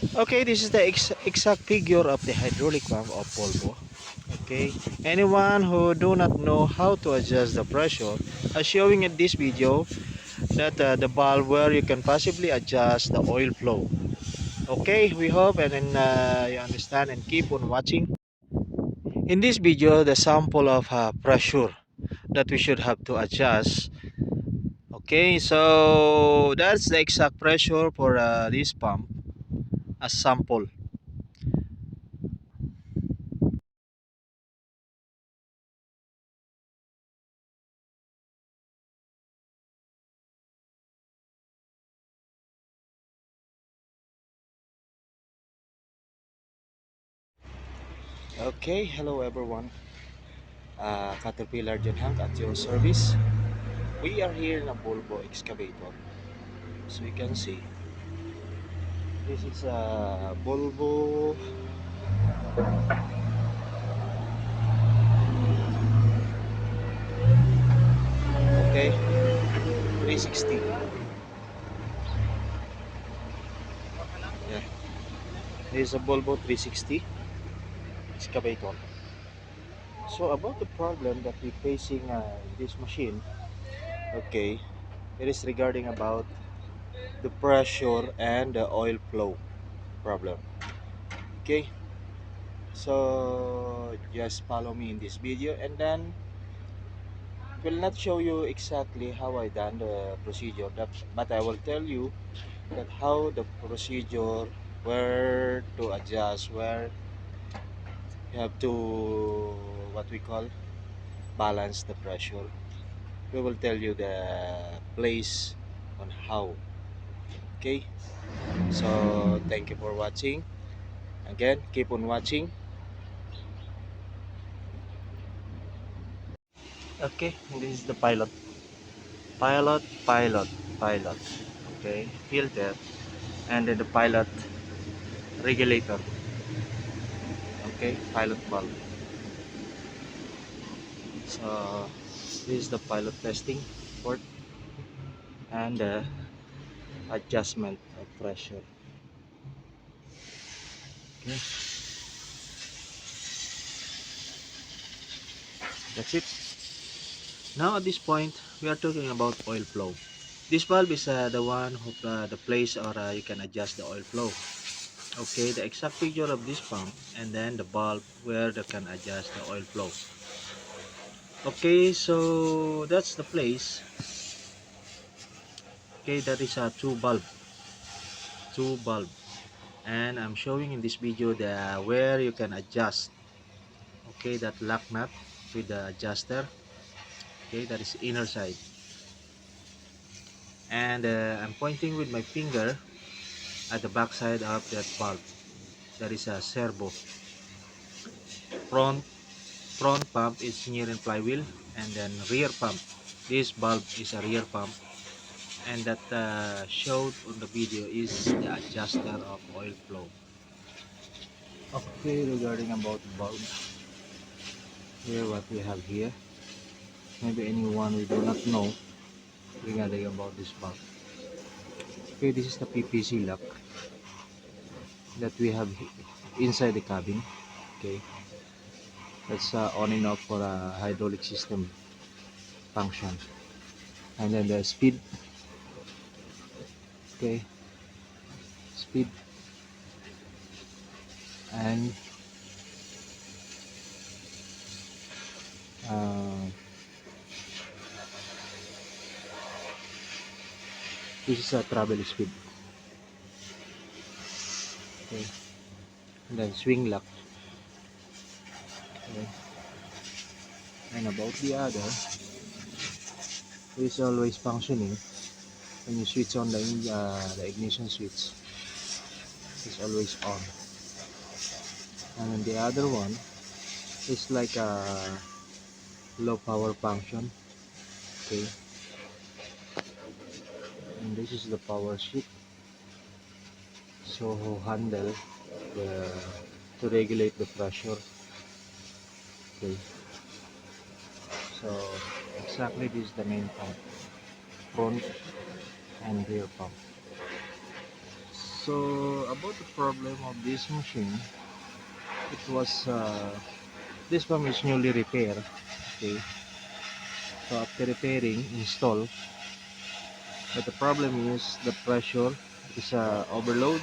Okay, this is the exact figure of the hydraulic pump of Volvo. Okay, anyone who do not know how to adjust the pressure, as showing in this video, that the valve where you can possibly adjust the oil flow. Okay, we hope and then you understand and keep on watching. In this video, the sample of pressure that we should have to adjust. Okay, so that's the exact pressure for this pump as sample. Okay, hello everyone. Caterpillar John Hank at your service. We are here in a Volvo excavator. So you can see, this is a Volvo. Okay, 360. Yeah, this is a Volvo 360 excavator. So about the problem that we're facing this machine, okay, it is regarding about the pressure and the oil flow problem. Okay, so just follow me in this video, and then will not show you exactly how I done the procedure, but I will tell you that how the procedure, where to adjust, where you have to, what we call, balance the pressure. We will tell you the place on how. Okay, so thank you for watching. Again, keep on watching. Okay, this is the pilot. Okay, filter, and then the pilot regulator. Okay, pilot valve. So this is the pilot testing port and the adjustment of pressure. Okay, that's it. Now at this point, we are talking about oil flow. This valve is the one who the place, or you can adjust the oil flow. Okay, the exact figure of this pump, and then the valve where they can adjust the oil flow. Okay, so that's the place. Okay, that is a two bulb, and I'm showing in this video the where you can adjust. Okay, that lock nut with the adjuster. Okay, that is inner side, and I'm pointing with my finger at the back side of that bulb. That is a servo. Front pump is near in flywheel, and then rear pump. This bulb is a rear pump, and that showed on the video is the adjuster of oil flow. Okay, regarding about bulb, here what we have here. Maybe anyone we do not know regarding about this bulb. Okay, this is the PPC lock that we have inside the cabin. Okay, that's on and off for a hydraulic system function, and then the speed. Okay, speed, and uh, this is a travel speed. Okay, and then swing lock. Okay, and about the other, it is always functioning when you switch on the ignition switch. It's always on, and then the other one is like a low power function. Okay, and this is the power switch, so handle the to regulate the pressure. Okay, so exactly this is the main pump, front and rear pump. So about the problem of this machine, it was this pump is newly repaired. Okay, so after repairing, install. But the problem is the pressure is overload.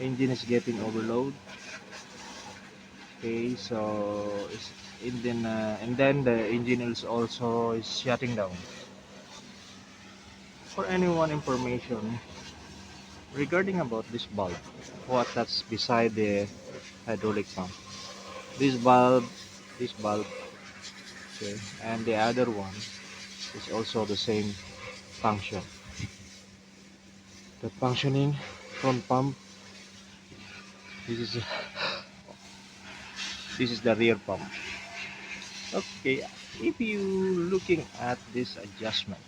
Engine is getting overload. Okay, so it's and then the engine is also is shutting down. For anyone information regarding about this bulb, what that's beside the hydraulic pump. This bulb, this bulb, okay, and the other one is also the same function. The functioning front pump. This is this is the rear pump. Okay, if you looking at this adjustment,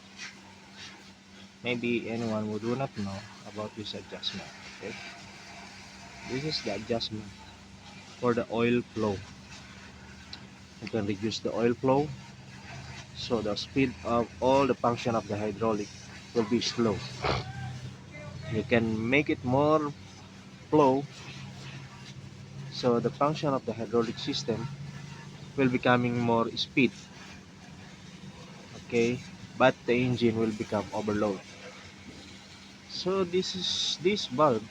maybe anyone who do not know about this adjustment. Okay, this is the adjustment for the oil flow. You can reduce the oil flow, so the speed of all the function of the hydraulic will be slow. You can make it more flow, so the function of the hydraulic system will becoming more speed. Okay, but the engine will become overload. So this bulb,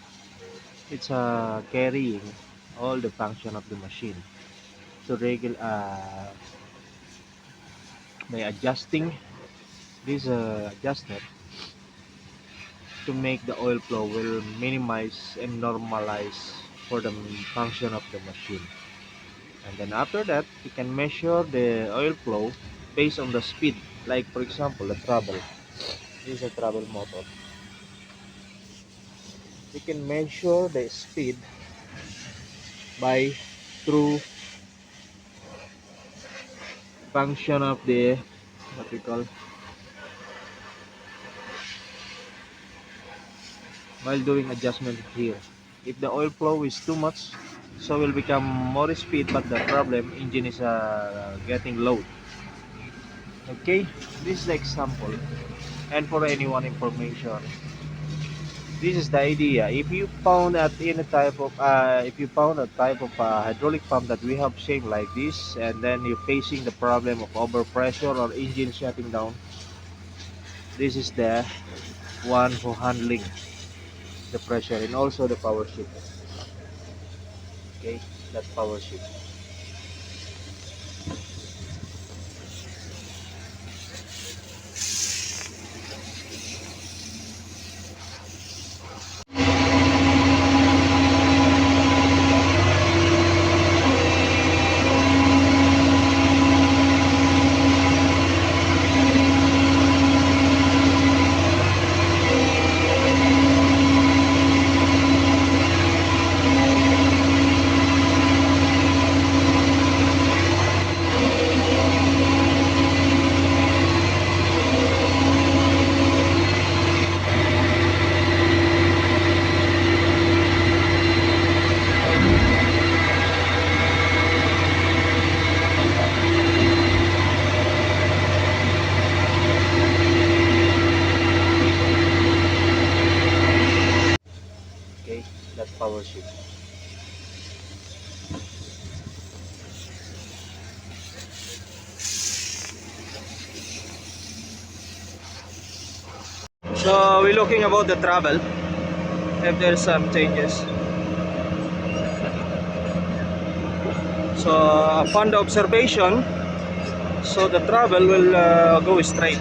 it's carrying all the function of the machine to regular by adjusting this adjuster to make the oil flow will minimize and normalize for the function of the machine. And then after that, you can measure the oil flow based on the speed. Like for example, the travel. This is a travel motor. You can measure the speed by through function of the what we call while doing adjustment here. If the oil flow is too much, so will become more speed, but the problem engine is getting low. Okay, this is the example. And for anyone information, this is the idea. If you found at any type of if you found a type of hydraulic pump that we have same like this, and then you're facing the problem of overpressure or engine shutting down, this is the one who handling the pressure and also the power shift. Okay, that power shift. Okay, that power shift. So we're looking about the travel. If there's some changes. So upon the observation, so the travel will go straight.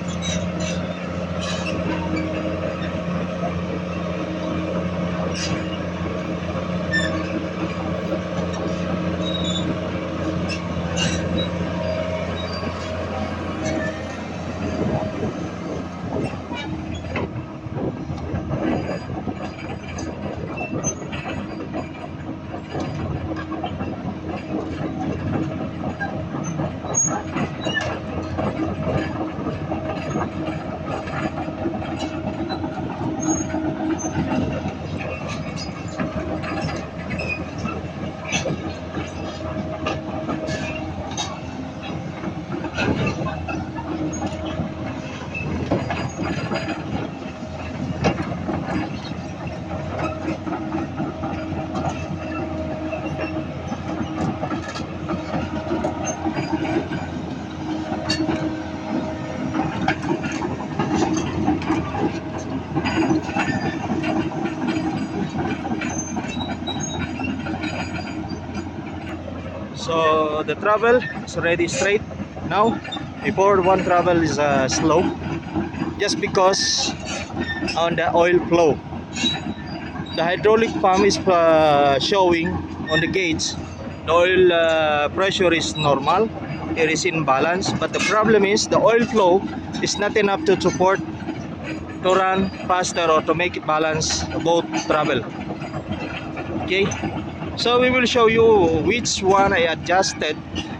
So the travel is already straight now. Before, one travel is slow, just because on the oil flow. The hydraulic pump is showing on the gauge the oil pressure is normal, it is in balance, but the problem is the oil flow is not enough to support to run faster or to make it balance both travel. Okay, so we will show you which one I adjusted,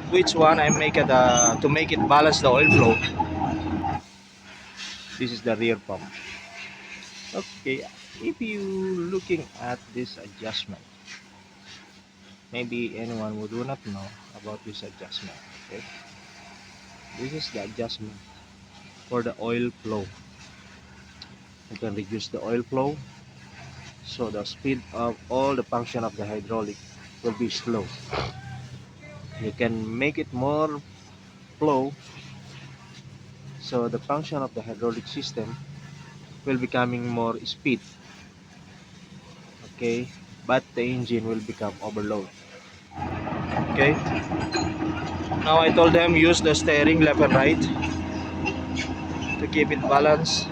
which one I make it to make it balance the oil flow. This is the rear pump. Okay, if you looking at this adjustment, maybe anyone who do not know about this adjustment. Okay, this is the adjustment for the oil flow. You can reduce the oil flow, so the speed of all the function of the hydraulic will be slow. You can make it more flow, so the function of the hydraulic system will becoming more speed. Okay, but the engine will become overload. Okay, now I told them use the steering left and right to keep it balanced.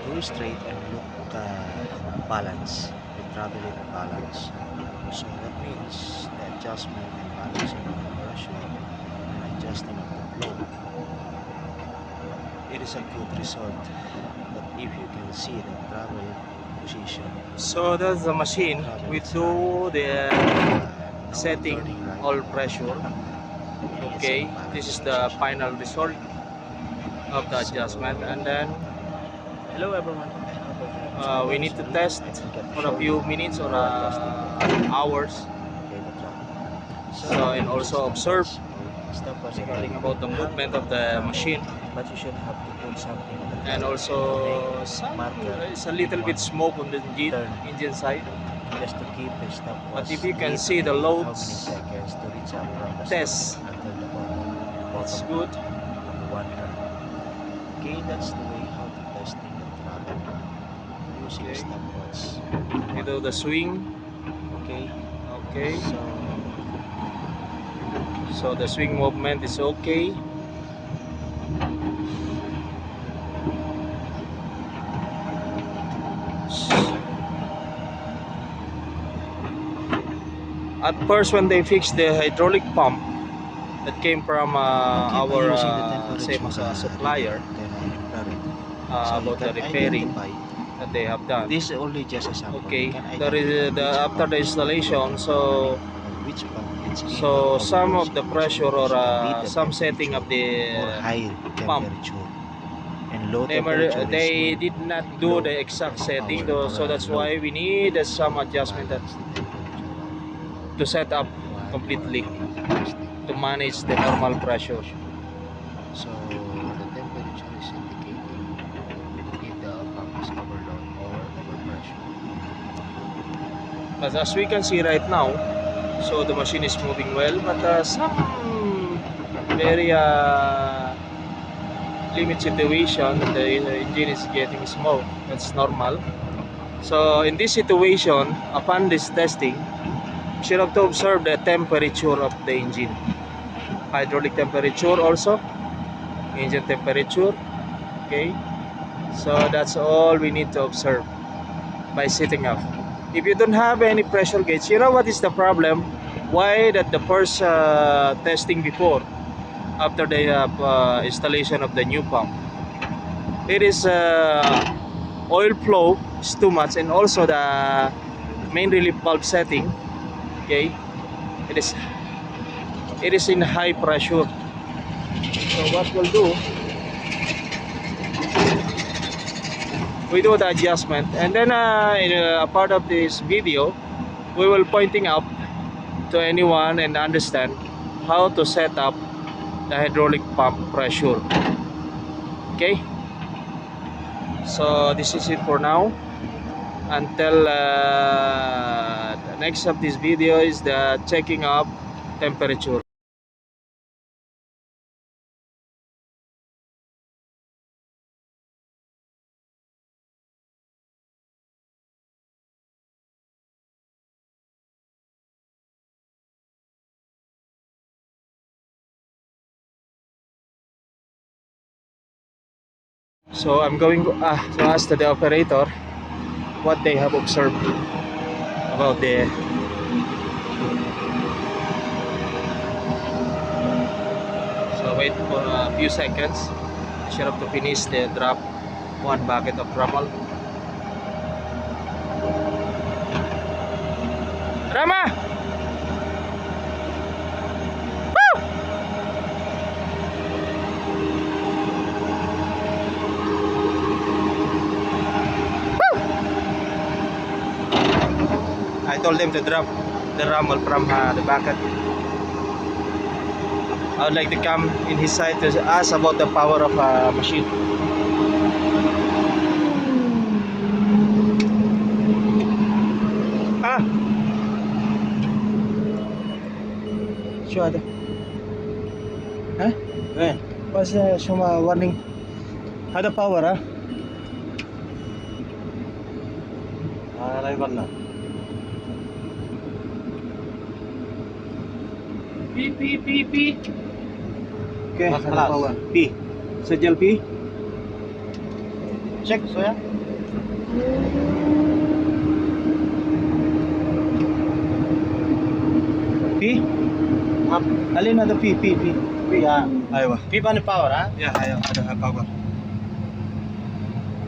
Go straight and look balance, the traveling balance. So that means the adjustment and balancing of the pressure and adjusting of the flow. It is a good result, but if you can see the travel position. So that's the machine. We do the setting all pressure. Okay, this is the final result of the adjustment, and then hello everyone. We need to test for a few minutes or hours. So, and also observe regarding about the movement of the machine. But you should have to put something. And also it's a little bit smoke on the engine side. Just to keep the stop. But if you can see the loads test, it's good. Okay, that's the way how to testing the travel using stopwatch. You do the swing. Okay. Okay. So the swing movement is okay. At first, when they fixed the hydraulic pump that came from our same supplier, about the repairing that they have done. This is only just a sample. Okay, there is after the installation, so some of the pressure or some setting of the pump, they did not do the exact setting, so that's why we need some adjustment to set up completely to manage the normal pressure. So the temperature is indicating if the pump is overload or overpressure. But as we can see right now, so the machine is moving well, but some very limit situation, the engine is getting smoke. That's normal. So in this situation, upon this testing, you should have to observe the temperature of the engine, hydraulic temperature also, engine temperature. Okay, so that's all we need to observe by sitting up. If you don't have any pressure gauge, you know what is the problem? Why that the first testing before, after the installation of the new pump, it is oil flow is too much, and also the main relief valve setting. Okay, it is in high pressure. So what we'll do, we do the adjustment, and then in a part of this video we will pointing out to anyone and understand how to set up the hydraulic pump pressure. Okay, so this is it for now. Until the next of this video is the checking of temperature. So I'm going to ask the operator what they have observed about the. So wait for a few seconds. I should have to finish the drop one bucket of Ramal. Rama! Woo! Woo! I told them to drop the Ramal from the bucket. I would like to come in his side to ask about the power of a machine. Sure. Huh? Yeah. What's some warning? How the power, huh? P. Okay, ada power. P. Sejal P. Check, so ya. P. Alin ada P ya. Ayo. P paano power, ha? Yeah, ayo, ada power.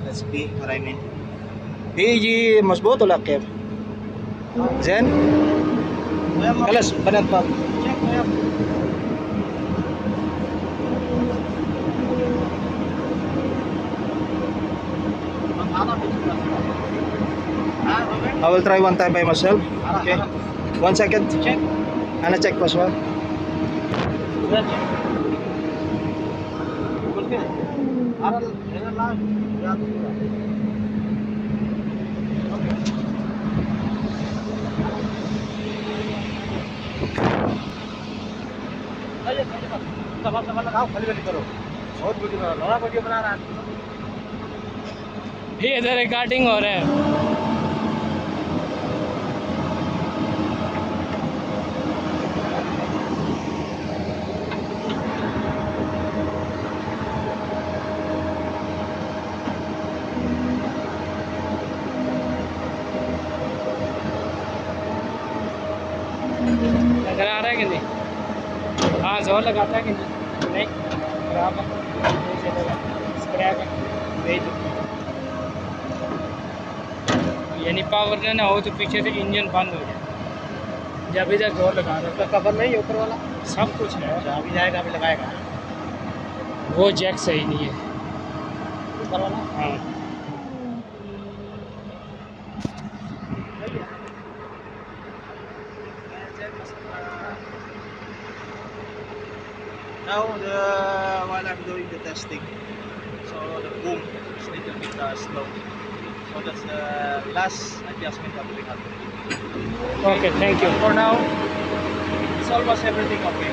Let's P, what I mean. P ji mas boto lah Kev. Zen. Alas, banat pa. Check, ya. I will try one time by myself. Okay. 1 second. Check. Ana check as well. ये इधर recording हो रहा है। नजर आ रहा है कि नहीं? हाँ, जोर लगाता है कि नहीं? बराबर यानी पावर ना हो तो पीछे से इंजन बंद हो जाए। जब इधर जोर लगा रहा है, कवर नहीं है ऊपर वाला, सब कुछ है। अभी जाएगा, अभी लगाएगा। वो जैक सही नहीं है ऊपर वाला। हाँ, Now, while I'm doing the testing, so the boom is a little bit slow. So that's the last adjustment that we have to do. okay, thank you. For now, it's almost everything okay.